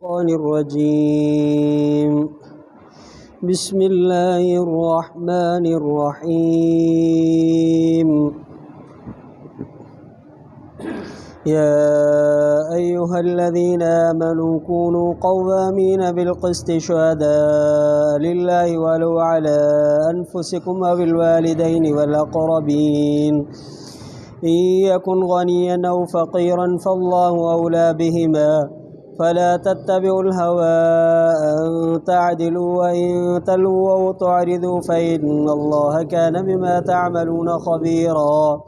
الشيطان الرجيم. بسم الله الرحمن الرحيم. يا أيها الذين آمنوا كونوا قوامين بالقسط شهداء لله ولو على أنفسكم أو الوالدين والأقربين إن يكن غنيا أو فقيرا فالله أولى بهما فلا تتبعوا الهوى أن تعدلوا وإن تلووا أو تعرضوا فإن الله كان بما تعملون خبيرا.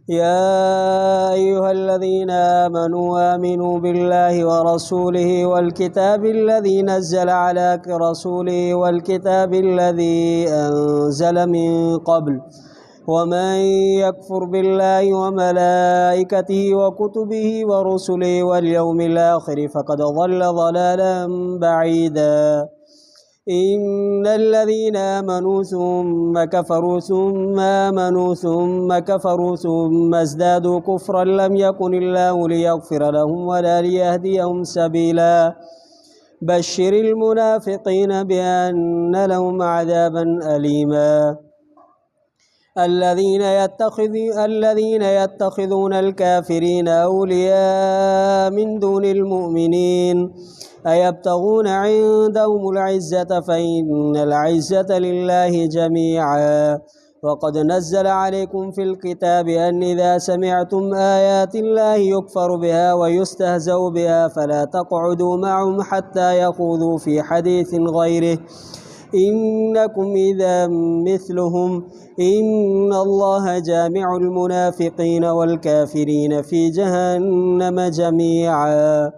يا أيها الذين آمنوا آمنوا بالله ورسوله والكتاب الذي نزل على رسوله والكتاب الذي أنزل من قبل ومن يكفر بالله وملائكته وكتبه ورسله واليوم الآخر فقد ضل ضلالا بعيدا. إن الذين آمنوا ثم كفروا ثم آمنوا ثم كفروا ثم ازدادوا كفرا لم يكن الله ليغفر لهم ولا ليهديهم سبيلا. بشر المنافقين بأن لهم عذابا أليما. الذين يتخذون الكافرين أولياء من دون المؤمنين أيبتغون عندهم العزة فإن العزة لله جميعا. وقد نزل عليكم في الكتاب أن إذا سمعتم آيات الله يكفر بها ويستهزأ بها فلا تقعدوا معهم حتى يخوضوا في حديث غيره إنكم إذا مثلهم إن الله جامع المنافقين والكافرين في جهنم جميعا.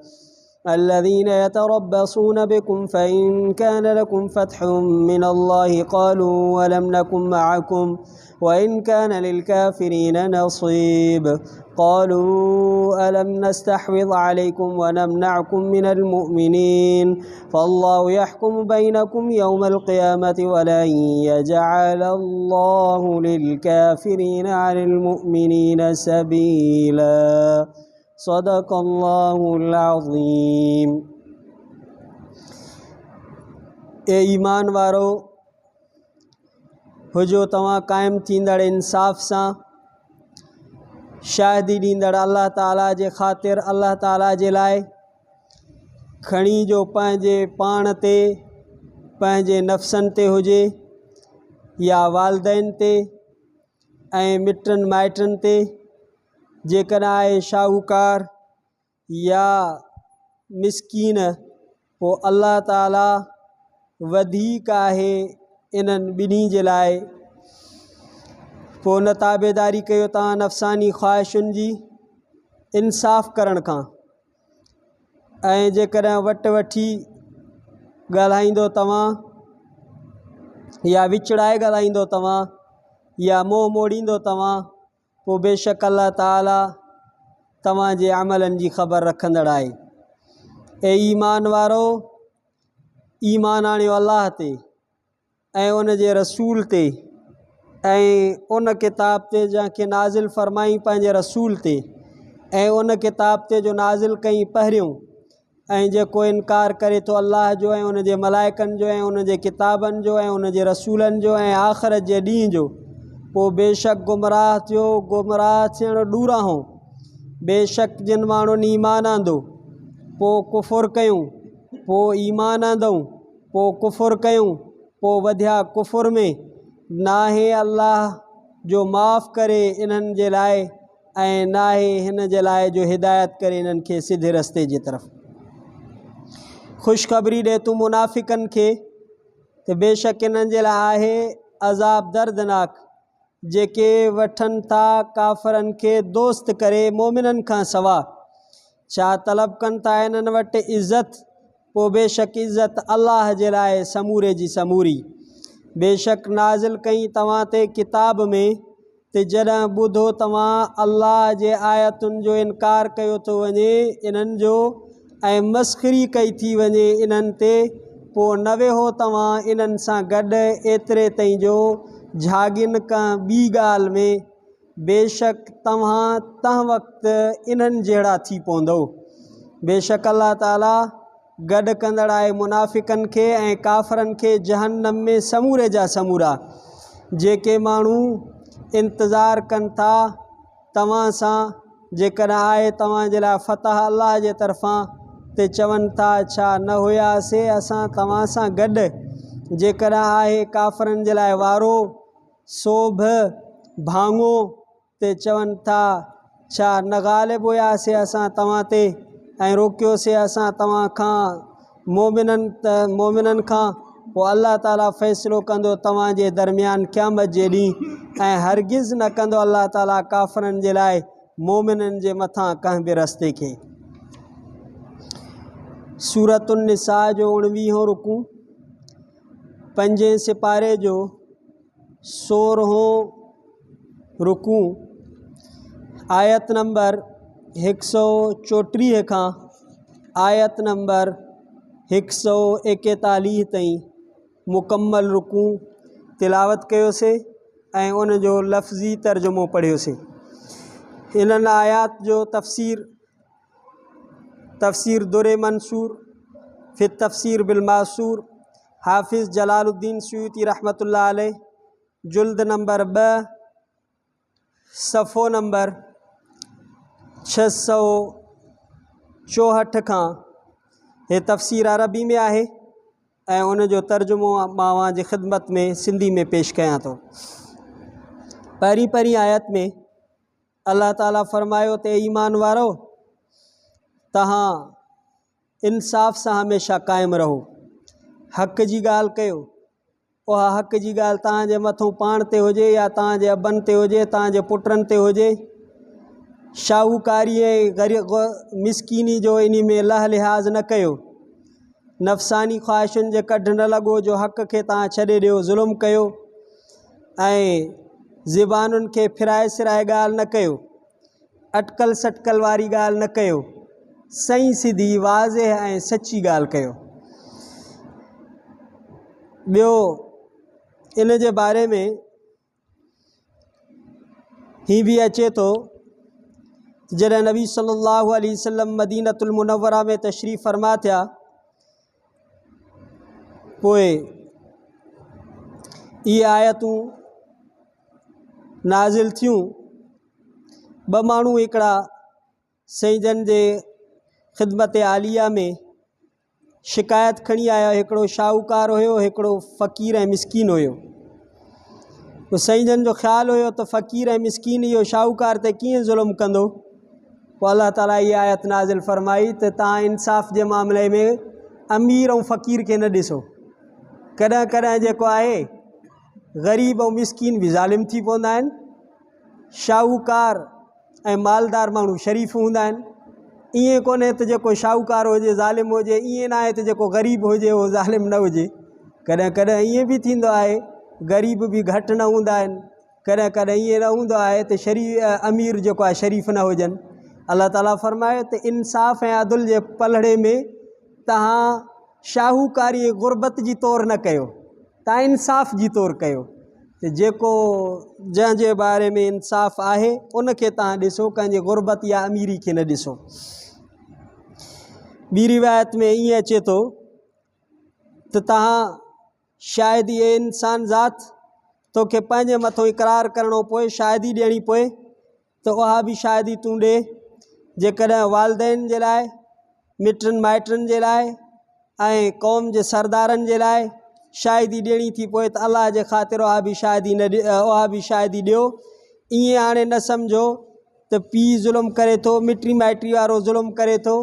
الذين يتربصون بكم فإن كان لكم فتح من الله قالوا ولم نكن معكم وإن كان للكافرين نصيب قالوا ألم نستحوذ عليكم ونمنعكم من المؤمنين فالله يحكم بينكم يوم القيامة ولن يجعل الله للكافرين على المؤمنين سبيلا. صدق الله العظيم. ए ईमान वारो हुजो तव्हां क़ाइम थींदड़ इंसाफ़ सां शाहिदी ॾींदड़ अल्लाह ताला जे ख़ातिर अल्लाह ताला जे लाइ खणी जो पंहिंजे पाण ते पंहिंजे नफ़्सनि ते हुजे या वालदैन ते ऐं मिटनि माइटनि ते जेकॾहिं आहे शाहूकार या मिसकीन पोइ अल्लाह ताला वधीक आहे इन्हनि ॿिन्ही जे लाइ। पोइ न ताबेदारी कयो तव्हां नफ़सानी ख़्वाहिशुनि जी इंसाफ़ करण खां ऐं जेकॾहिं वठी ॻाल्हाईंदो तव्हां या विचड़ाए ॻाल्हाईंदो तव्हां या मोह मोड़ींदो तव्हां पोइ बेशक अल्लाह ताला तव्हांजे अमलनि जी ख़बर रखंदड़ आहे। ए ईमान वारो ईमान आणियो अल्लाह ते ऐं उन जे रसूल ते ऐं उन किताब ते जंहिंखे नाज़िल फ़रमाई पंहिंजे रसूल ते ऐं उन किताब ते जो नाज़िल कई पहिरियों ऐं जेको इनकार करे थो अल्लाह जो ऐं उन जे मलाइकनि जो ऐं उन जे किताबनि जो ऐं उन जे रसूलनि जो ऐं आख़िरत जे ॾींहं जो पोइ बेशक गुमराह थियो। गुमराह थियण ॾूराहों बेशक जिन माण्हुनि ईमान आंदो पोइ कुफ़ुर कयूं पोइ ईमान आंदऊं पोइ कुफ़ुर कयूं पोइ वधिया कुफ़ुर में नाहे अल्लाह जो माफ़ करे इन्हनि जे लाइ ऐं नाहे हिन जे लाइ जो हिदायत करे इन्हनि खे सिधे रस्ते जी तरफ़। ख़ुशख़बरी ॾे तूं मुनाफ़िक़नि खे त बेशक इन्हनि जे लाइ आहे अज़ाब दर्दनाक जेके वठनि था काफ़रनि खे दोस्त करे मोमिननि खां सवा। छा तलब कनि था इन्हनि वटि इज़त पोइ बेशक इज़त अल्लाह जे लाइ समूरे जी समूरी। बेशक नाज़िल कई तव्हां ते किताब में त जॾहिं ॿुधो तव्हां अल्लाह जे आयतुनि जो इनकार कयो थो वञे इन्हनि जो ऐं मस्ख़री कई थी वञे इन्हनि ते पोइ न वेहो तव्हां इन्हनि सां गॾु एतिरे ताईं जो झागिन का ॿी ॻाल्हि में बेशक तव्हां वक़्तु इन्हनि जहिड़ा थी पवंदो। बेशक अल्लाह ताला गॾु कंदड़ आहे मुनाफ़िकनि खे ऐं काफ़रनि खे जहन्नम में समूरे जा समूरा। जेके माण्हू इंतज़ारु कनि था तव्हां सां जेकॾहिं आहे तव्हां जे लाइ फ़तह अल्लाह जे तरफ़ां ते चवनि था छा न हुयासीं असां तव्हां सां गॾु। जेकॾहिं आहे काफ़रनि जे लाइ वारो सोभ भाङो ते चवनि था छा न ग़ालिब हुयासीं असां तव्हां ते ऐं रोकियोसीं असां तव्हां खां मोमिननि खां। पोइ अल्लाह ताला फ़ैसिलो कंदो तव्हां जे दरमियान क़यामत जे ॾींहुं ऐं हरगिज़ न कंदो अल्लाह ताला काफ़रनि जे लाइ मोमिननि जे मथां कंहिं बि रस्ते खे। सूरत निसा जो 19 रुकू 5 सिपारे जो 16 रुकू आयत नंबर 134 खां आयत नंबर 141 ताईं मुकम्मल रुकू तिलावत कयोसीं ऐं उन जो लफ़्ज़ी तर्जुमो पढ़ियोसीं। इन्हनि आयात जो तफ़सीर दुर मंसूर फ़ि तफ़सीर बिल मासूर हाफ़िज़ जलालुद्दीन सुयूती रहमतुल्लाह अलैह जुल्द नंबर 2 सफ़ो नंबर 664 खां हे तफ़सीर अरबी में आहे ऐं उन जो तर्जुमो मां जी ख़िदमत में सिंधी में पेश कयां थो। पहिरीं आयत में अल्लाह ताला फ़रमायो ते ईमान वारो तव्हां इंसाफ़ सां हमेशा क़ाइमु रहो, हक़ जी ॻाल्हि कयो। उहा हक़ जी ॻाल्हि तव्हांजे मथां पाण ते हुजे या तव्हांजे अबनि ते हुजे, तव्हांजे पुटनि ते हुजे। शाहूकारी ऐं मिसकीनी जो इन में लह लिहाज़ न कयो। नफ़सानी ख़्वाहिशुनि जे कढ न लॻो जो हक़ खे तव्हां छॾे ॾियो, ज़ुल्म कयो ऐं ज़बानुनि खे फिराए सिराए ॻाल्हि न कयो, अटकल सटकल वारी ॻाल्हि न कयो, सही सिधी वाज़े ऐं सची ॻाल्हि कयो। ॿियो इन जे बारे में ही भी अचे थो जॾहिं नबी सल्लल्लाहु अलैहि वसल्लम मदीनतुल मुनव्वरा में तशरीफ़ फरमा थिया पोइ इहे आयतूं नाज़िल थियूं। 2 माण्हू हिकिड़ा सईदन जे ख़िदमत आलिया में शिकायत खणी आया। हिकिड़ो शाहूकार हुयो, हिकिड़ो फ़क़ीर ऐं मिसकीन हुयो। तो सईदन जो ख़्यालु हुयो त फ़क़ीर ऐं मिसकीन इहो शाहूकार ते कीअं ज़ुल्म कंदो। पोइ अल्लाह ताला इहा आयत नाज़िल फ़रमाई त तव्हां इंसाफ़ जे मामले में अमीर ऐं फ़क़ीर खे न ॾिसो। कॾहिं कॾहिं जेको आहे ग़रीब ऐं मिसकीन बि ज़ालिम थी पवंदा आहिनि। शाहूकार ऐं मालदार माण्हू शरीफ़ हूंदा आहिनि। ईअं कोन्हे त जेको शाहूकार हुजे ज़ालिम हुजे, ईअं न आहे त जेको ग़रीब हुजे उहो ज़ालिम न हुजे। कॾहिं कॾहिं ईअं बि थींदो आहे ग़रीब बि घटि न हूंदा आहिनि, कॾहिं कॾहिं ईअं न हूंदो आहे त अमीर जेको आहे शरीफ़ न हुजनि। अल्लाह ताला फ़रमाए त इंसाफ़ ऐं अदल जे पलड़े में तव्हां शाहूकारी ऐं गुरबत जी तौर न कयो, तव्हां इंसाफ़ जी तौर कयो। त जेको जंहिंजे बारे में इंसाफ़ आहे उन खे तव्हां ॾिसो, कंहिंजे गुरबत या अमीरी खे न ॾिसो। ॿी रिवायत में ईअं अचे थो त तव्हां शायदि इहे इंसान ज़ात तोखे पंहिंजे मथां इक़रार करिणो पए, शायदि ॾियणी पए त उहा बि शायदि तूं ॾे। जेकॾहिं वालदेन जे लाइ, मिटनि माइटनि जे लाइ ऐं क़ौम जे सरदारनि जे लाइ शायदि ॾियणी थी पए त अल्लाह जे ख़ातिर उहा बि शायदि ॾियो। ईअं हाणे न सम्झो त पीउ ज़ुल्म करे थो, मिटी माइटी वारो ज़ुल्म करे थो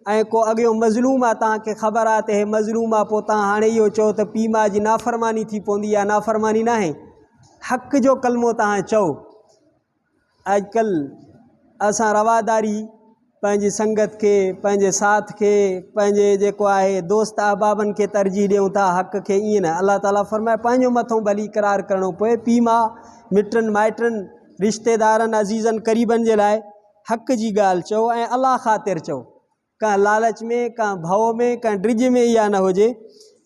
ऐं को अॻियो मज़लूम आहे, तव्हांखे ख़बर आहे त हे मज़लूम आहे, पोइ तव्हां हाणे इहो चओ त पीउ माउ जी नाफ़रमानी थी पवंदी। या नाफ़रमानी न आहे, हक़ जो कलमो तव्हां चओ। अॼुकल्ह असां रवादारी पंहिंजी संगत खे, पंहिंजे साथ खे, पंहिंजे जेको आहे दोस्त अहबाबनि खे तरजीह ॾियूं था, हक़ खे। ईअं न, अल्लाह ताला फ़रमाए पंहिंजो मथां भली इक़रार करिणो पए। पीउ माउ, मिटनि माइटनि, रिश्तेदारनि, अज़ीज़नि, क़रीबनि जे लाइ हक़ जी ॻाल्हि चओ ऐं अल्लाह ख़ातिर चओ। कंहिं लालच में, कंहिं भव में, कंहिं ड्रिज में इहा न हुजे,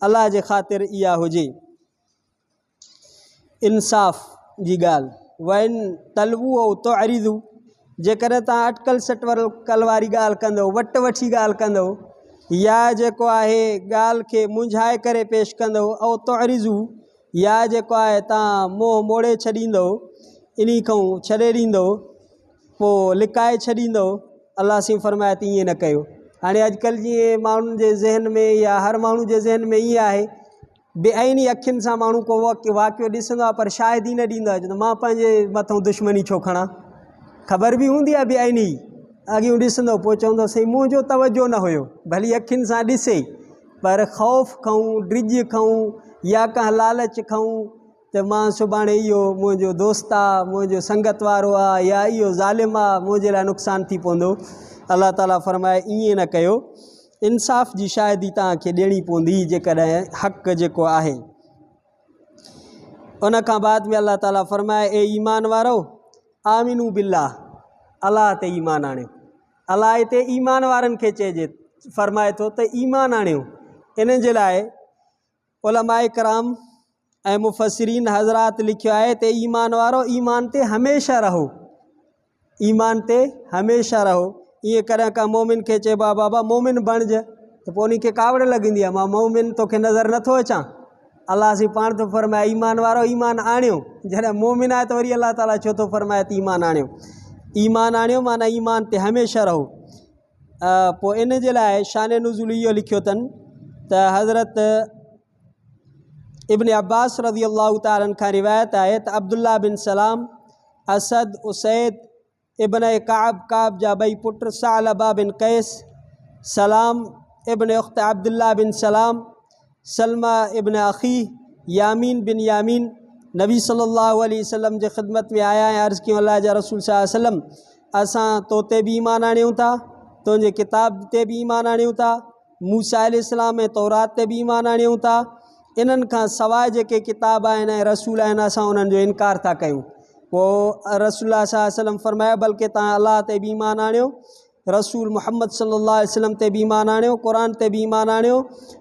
अल्लाह जे ख़ातिर इहा हुजे। इंसाफ़ जी ॻाल्हि वइन तलबू ऐं तुअरिदू, जेकॾहिं तव्हां अटकल सटकल वारी ॻाल्हि कंदो, वट वठी ॻाल्हि कंदो या जेको आहे ॻाल्हि खे मुंझाए करे पेश कंदो ऐं तोरिज़ू या जेको आहे तव्हां मोह मोड़े छॾींदो इन खां छॾे ॾींदो पोइ लिकाए छॾींदो अलाह सी फरमाए त ईअं न कयो। हाणे अॼुकल्ह जीअं माण्हुनि जे ज़हन में या हर माण्हू जे ज़हन में ईअं आहे बेआईनी अखियुनि सां माण्हू को वाक़ियो ॾिसंदो आहे पर शाहिदी न ॾींदो आहे त मां पंहिंजे मथां दुश्मनी छो खणा। ख़बर बि हूंदी आहे बेआईनी अॻियूं ॾिसंदो पोइ चवंदो साईं मुंहिंजो तवजो न हुयो भली अखियुनि सां ॾिसे पर ख़ौफ़ खाऊं ड्रिज खाऊं या कंहिं लालच खाऊं त मां सुभाणे इहो मुंहिंजो दोस्त आहे मुंहिंजो संगत वारो आहे या इहो ज़ालिम आहे मुंहिंजे लाइ नुक़सानु थी पवंदो। अलाह ताला फरमाए ईअं न कयो इंसाफ़ जी शाहिदी तव्हांखे ॾियणी पवंदी जेकॾहिं हक़ जेको आहे। उन खां बाद में अलाह ताला फरमाए ए ईमान वारो आमिनू बिल्लाह अलाह ते ईमान आणियो। अलाह हिते ईमान वारनि खे चइजे फरमाए थो त ईमान आणियो। इन जे लाइ उलमाए कराम ऐं मुफ़सिरीन हज़रात लिखियो आहे त ईमान वारो ईमान ते हमेशह रहो ईमान ते हमेशह रहो। ईअं कॾहिं का मोमिन खे चइबो आहे बाबा मोमिन बणिजे त पोइ उन खे कावड़ लॻंदी आहे मां मोमिन तोखे नज़र नथो अचां। अलाह सी पाण थो फरमाए ईमान वारो ईमान आणियो। जॾहिं मोमिन आहे त वरी अलाह ताला छो थो फरमाए त ईमान आणियो। ईमान आणियो माना ईमान ते हमेशह रहो। पोइ इन जे लाइ शान नुज़ुल इहो लिखियो अथनि त हज़रत इब्न अब्बास रज़ी अल्लाह तआला अन्हु खां रिवायत आहे त अब्दुल्ला बिन सलाम असद उसैद इब्न काब जा ॿई पुट सालबा बिन कैस सलाम इब्न उख्त अब्दुल्ला बिन सलाम सलमा इब्न अखी यामीन बिन यामीन नबी सल्लल्लाहु अलैहि वसल्लम जे ख़िदमत में आया ऐं अर्ज़ु कयूं अल्लाह जा रसूल सल्लल्लाहु अलैहि वसल्लम असां तो ते बि ईमान आणियूं था तुंहिंजे किताब ते बि ईमान आणियूं था मूसा अलैहिस्सलाम ऐं तौरात ते बि ईमान आणियूं था। इन्हनि खां सवाइ जेके किताब आहिनि ऐं रसूल आहिनि असां उन्हनि जो इनकार था कयूं। पोइ रसूलुल्लाह सल्लल्लाहु अलैहि वसल्लम फरमाया बल्कि तव्हां अलाह ते बि ईमान आणियो रसूल मुहम्मद सल्लल्लाहु अलैहि वसल्लम ते बि ईमान आणियो क़ुर ते बि ईमान आणियो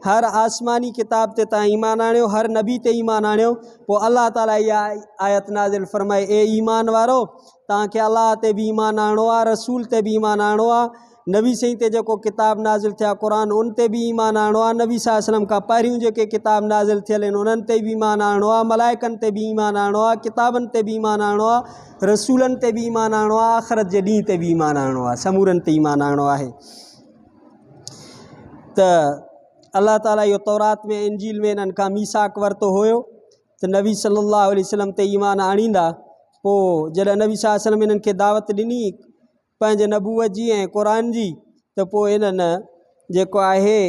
हर आसमानी किताब ते तव्हां ईमान आणियो हर नबी ते ईमान आणियो। पोइ अलाह ताला इहा आयत नाज़िल फरमाए ए ईमान वारो तव्हांखे अलाह ते बि ईमान आणिणो आहे रसूल ते बि ईमान आणिणो आहे नबी सही ते जेको किताब नाज़िल थिया क़ुर उन ते बि ईमान आणिणो आहे नबी सल्लल्लाहु अलैहि वसल्लम खां पहिरियों जेके किताब नाज़िल थियल आहिनि उन्हनि ते बि ईमान आणिणो आहे मलाइकनि ते बि ईमान आणिणो आहे किताबनि ते बि ईमान आणिणो आहे रसूलनि ते बि ईमान आणिणो आहे आख़िरत जे ॾींहं ते बि ईमान आणिणो आहे समूरनि ते ईमान आणिणो आहे। त अलाह ताला इहो तौरात में इंजील में इन्हनि खां मीसाक वरितो हुयो त नबी सल्लल्लाहु अलैहि वसल्लम ते ईमान आणींदा। पोइ जॾहिं नबी सल्लल्लाहु अलैहि वसल्लम इन्हनि खे दावत ॾिनी पंहिंजे नबूअत जी ऐं क़ुर जी त पोइ इन्हनि जेको आहे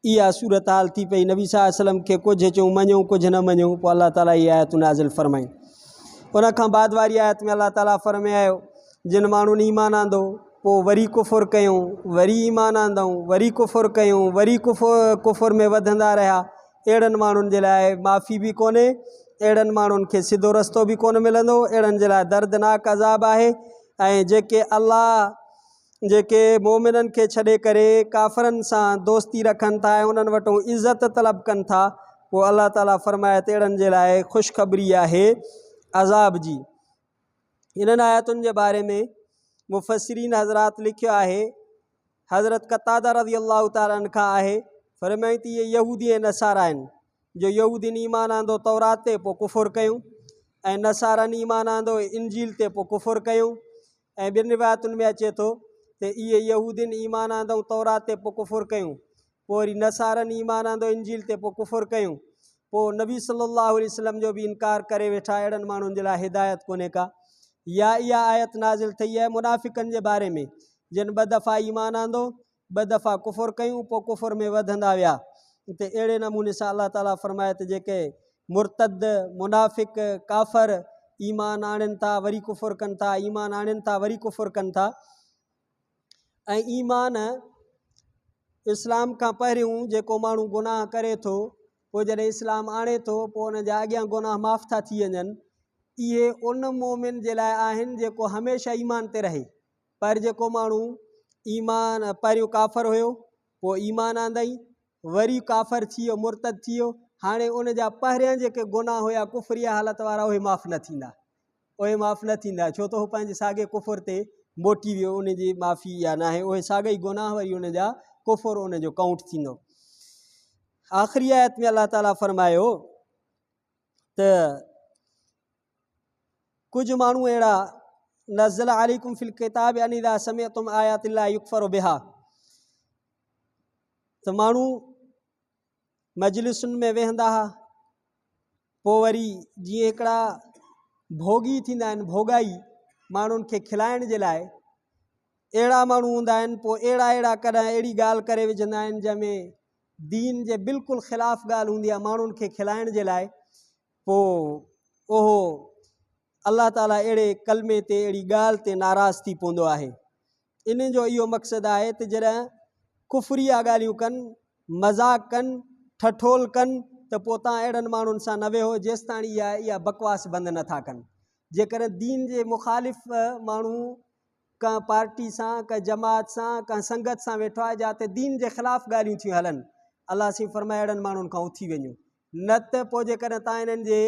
इहा सूरत हाल थी पई नबी सल्लल्लाहु अलैहि वसल्लम खे कुझु चऊं मञूं कुझु न मञूं। पोइ अलाह ताला इहा आयतूं नाज़िल फरमाई। उन खां बाद वारी आयत में अलाह ताला फरमायो जिन माण्हुनि ईमान आंदो पोइ वरी कुफ़ुर कयूं वरी ईमान आंदऊं वरी कुफ़ुर कयूं वरी कुफ़ुर में वधंदा रहिया अहिड़नि माण्हुनि जे लाइ माफ़ी बि कोन्हे अहिड़नि माण्हुनि खे सिधो रस्तो बि कोन मिलंदो अहिड़नि जे लाइ दर्दनाक अज़ाब आहे। ऐं जेके अल्लाह जेके मोमिननि खे छॾे करे काफ़रनि सां दोस्ती रखनि था ऐं उन्हनि वटि इज़त तलब कनि था पोइ अलाह ताला फरमाए त अहिड़नि जे लाइ ख़ुशख़बरी आहे अज़ाब जी। इन्हनि आयतुनि जे बारे में मुफ़सिरीन हज़रात लिखियो आहे हज़रत क़तादा रज़ी अल्लाह तआला अन्हु खां आहे फरमाई त इहे यहूदी ऐं नसारा आहिनि जो यहूदीन ईमान आंदो तौरात ते पोइ कुफ़ुर कयूं ऐं नसारनि ईमान आंदो इंजील ते पोइ कुफ़ुर कयूं। ऐं ॿियनि रिवायतुनि में अचे थो त इहे यहूदीन ईमान आंदऊं तौरात ते पोइ कुफ़ुर कयूं पोइ वरी नसारनि ईमान आंदो इंजील ते पोइ कुफ़ुर कयूं पोइ नबी सल्लल्लाहु अलैहि वसल्लम जो बि इनकार करे वेठा अहिड़नि माण्हुनि जे लाइ हिदायत कोन्हे का। या इहा आयत नाज़िल थी आहे मुनाफ़िक़नि जे बारे में जिन ॿ दफ़ा ईमान आंदो ॿ दफ़ा कुफ़ुर कयूं पोइ कुफ़ुर में वधंदा विया। हिते अहिड़े नमूने सां अलाह ताला फरमाए त जेके मुर्तद मुनाफ़िक़ काफ़र ईमान आणनि था वरी कुफ़ुर कनि था ईमान आणनि था वरी कुफ़ुर कनि था। ऐं ईमान इस्लाम खां पहिरियों जेको माण्हू गुनाह करे थो पोइ जॾहिं इस्लाम आणे थो पोइ उन जा अॻियां गुनाह माफ़ था थी वञनि इहे उन मोमिन जे लाइ आहिनि जेको हमेशह ईमान ते रहे। पर जेको माण्हू ईमान पहिरियों काफ़र हुयो पोइ ईमान आंदई वरी काफ़र थी वियो मुर्तद थी वियो हाणे उन जा पहिरियां जेके गुनाह हुया कुफरिया हालत वारा उहे माफ़ न थींदा छो त उहो पंहिंजे साॻे कुफर ते मोटी वियो उन जी माफ़ी या न आहे उहे साॻा ई गुनाह वरी उन जा कुफर उन जो काउंट थींदो। आख़िरी आयत में अल्लाह ताला फरमायो त कुझु माण्हू अहिड़ा नज़ल अलैकुम फिल किताब यानी इज़ा समिअतुम आयातिल्लाहि युकफ़रु बिहा, त माण्हू मजलिसुनि में वेहंदा हुआ, पोइ वरी जीअं हिकिड़ा भोगी थींदा आहिनि, भोगाई माण्हुनि खे खिलाइण जे लाइ, अहिड़ा माण्हू हूंदा आहिनि। पोइ अहिड़ा कॾहिं अहिड़ी ॻाल्हि करे विझंदा आहिनि जंहिंमें दीन जे बिल्कुलु ख़िलाफ़ु ॻाल्हि हूंदी आहे माण्हुनि खे खिलाइण जे लाइ। पोइ उहो अल्लाह ताला अहिड़े कलमे ते अहिड़ी ॻाल्हि ते नाराज़ थी पवंदो आहे। इन जो इहो मक़सदु आहे त जॾहिं कुफरिया ॻाल्हियूं कनि, मज़ाक़ कनि, ठठोल कनि, त पोइ तव्हां अहिड़नि माण्हुनि सां न वेहो जेसि ताईं इहा बकवास बंदि नथा कनि। जेकॾहिं दीन जे मुख़ालिफ़ माण्हू कंहिं पार्टी सां, कंहिं जमात सां, कंहिं संगत सां वेठो आहे जिते दीन जे ख़िलाफ़ु ॻाल्हियूं थियूं हलनि, अलाह सी फरमाए अहिड़नि माण्हुनि खां उथी वञो। न त पोइ जेकॾहिं तव्हां इन्हनि जे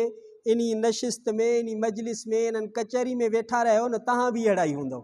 इन नशिस्त में, इन मजलिस में, इन्हनि कचहरी में वेठा रहियो न, तव्हां बि अहिड़ा ई हूंदव,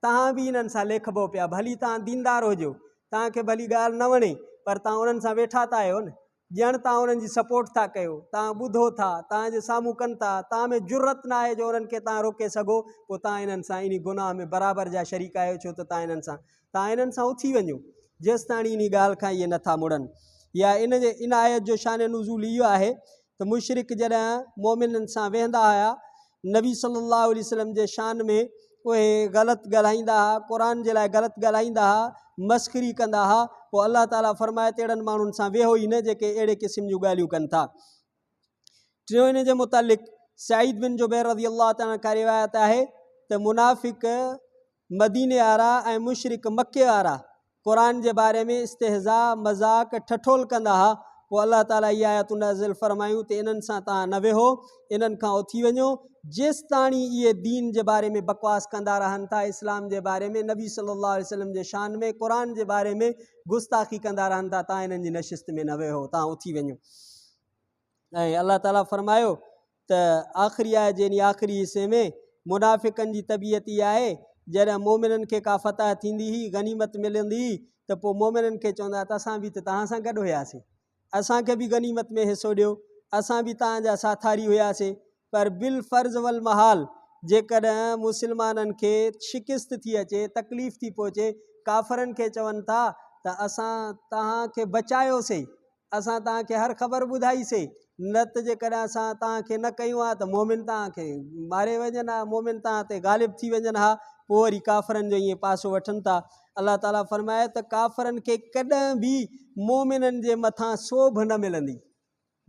तव्हां बि इन्हनि सां लेखबो पिया। भली तव्हां दीनदार हुजो, तव्हांखे भली ॻाल्हि न वणे, पर तव्हां उन्हनि सां वेठा था आहियो न, ॼण तव्हां उन्हनि जी सपोर्ट था कयो, तव्हां ॿुधो था, तव्हांजे साम्हूं कनि था, तव्हां में जुरत न आहे जो उन्हनि खे तव्हां रोके सघो, पोइ तव्हां इन्हनि सां इन गुनाह में बराबरि जा शरीक आहियो। छो त तव्हां इन्हनि सां उथी वञो जेसि ताणी इन ॻाल्हि खां इहे नथा मुड़नि। या इन आयत जो शान नुज़ूल इहो आहे त मुशरिक जॾहिं मोमिननि सां वेहंदा हुआ, नबी सल्लल्लाहु अलैहि वसल्लम जे शान में उहे ग़लति ॻाल्हाईंदा हुआ, क़ुर जे लाइ ग़लति ॻाल्हाईंदा हुआ, मस्ख़री कंदा हुआ। पोइ अल्लाह ताला फरमाए त अहिड़नि माण्हुनि सां वेहो ई न जेके अहिड़े क़िस्म जूं ॻाल्हियूं कनि था। टियों इन जे मुतालिक़ सईद बिन जुबैर रज़ियल्लाहु ताला खां रिवायत आहे त मुनाफ़िक़ मदीने वारा ऐं मुशरिक मके वारा क़ुर जे बारे में इस्तेहज़ा, मज़ाक़, ठठोल कंदा हुआ। पोइ अल्लाह ताला इहा आयतूं नाज़िल फरमायूं त इन्हनि सां तव्हां न वेहो, इन्हनि खां उथी वञो जेसि ताणी इहे दीन जे बारे में बकवास कंदा रहनि था, इस्लाम जे बारे में, नबी सल्लल्लाहु अलैहि वसल्लम जे शान में, क़ुर जे बारे में गुस्ताखी कंदा रहनि था, तव्हां इन्हनि जी नशिस्त में न वेहो, तव्हां उथी वञो। ऐं अल्लाह ताला फरमायो त आख़िरी आयत जे आख़िरी हिसे में मुनाफ़िक़नि जी तबियत इहा आहे, जॾहिं मोमिननि खे का फ़तह थींदी हुई, गनीमत मिलंदी हुई, त पोइ मोमिननि खे चवंदा त असां बि त तव्हां सां गॾु हुयासीं, असांखे बि गनीमत में हिसो ॾियो, असां बि तव्हांजा साथारी हुयासीं। पर बिल फ़र्ज़ वल महाल जेकॾहिं मुस्लमाननि खे शिकिस्त थी अचे, तकलीफ़ थी पहुचे, काफ़रनि खे चवनि था त असां तव्हांखे बचायोसीं, असां तव्हांखे हर ख़बर ॿुधाईसीं, न त जेकॾहिं असां तव्हांखे न कयूं हा त मोमिन तव्हांखे मारे वञनि हा, मोमिन तव्हां ते ग़ालिब थी वञनि हा। पोइ वरी काफ़रनि जो ईअं पासो वठनि था। अल्लाह ताला फरमाए त काफ़रनि खे कॾहिं बि मोमिननि जे मथां सोभ न मिलंदी,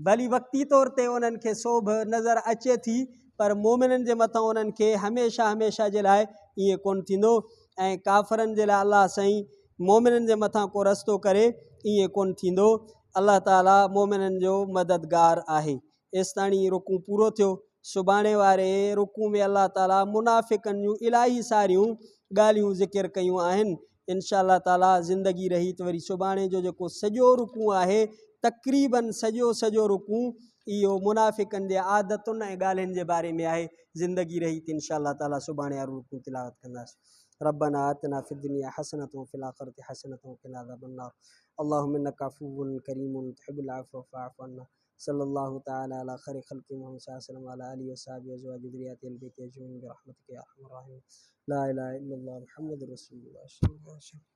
भली वक़्ती तौर ते उन्हनि खे सोभ नज़र अचे थी, पर मोमिननि जे मथां उन्हनि खे हमेशह हमेशह जे लाइ ईअं कोन थींदो। ऐं काफ़रनि जे लाइ अल्लाह साईं मोमिननि जे मथां को रस्तो करे ईअं कोन थींदो। अल्लाह ताला मोमिननि जो मददगार आहे। एसि ताणी रुकू पूरो थियो। सुभाणे वारे रुकू में अल्लाह ताला मुनाफ़िक़नि जूं इलाही सारियूं ॻाल्हियूं ज़िक्र कयूं आहिनि। इंशा अल्लाह ताला ज़िंदगी रही त वरी सुभाणे जो जेको सॼो रुकू आहे, तक़रीबन सॼो रुकू इहो मुनाफ़िक़नि जे आदतुनि ऐं ॻाल्हियुनि जे बारे में आहे। ज़िंदगी रही त इंशा अल्लाह ताला सुभाणे वारो रुकू तिलावत कंदासीं। रब्बना आतिना फ़िद दुनिया हसनतुन व फ़िल आख़िरति हसनतुन व क़िना अज़ाबन्नार। अल्लाहुम्मा इन्नका अफ़ुव्वुन करीमुन तुहिब्बुल अफ़्व फ़अफ़ु अन्ना। सल्लल्लाहु तआला अला खैरि ख़ल्क़ि मुहम्मद सल्लल्लाहु अलैहि वसल्लम व अला आलिहि व सहबिहि व अज़वाजिहि व ज़ुर्रिय्यतिहि अल बैति अजमईन बिरहमतिका या अरहमर राहिमीन। ला इलाहा इल्लल्लाह मुहम्मदुर रसूलुल्लाह सल्लल्लाहु अलैहि वसल्लम।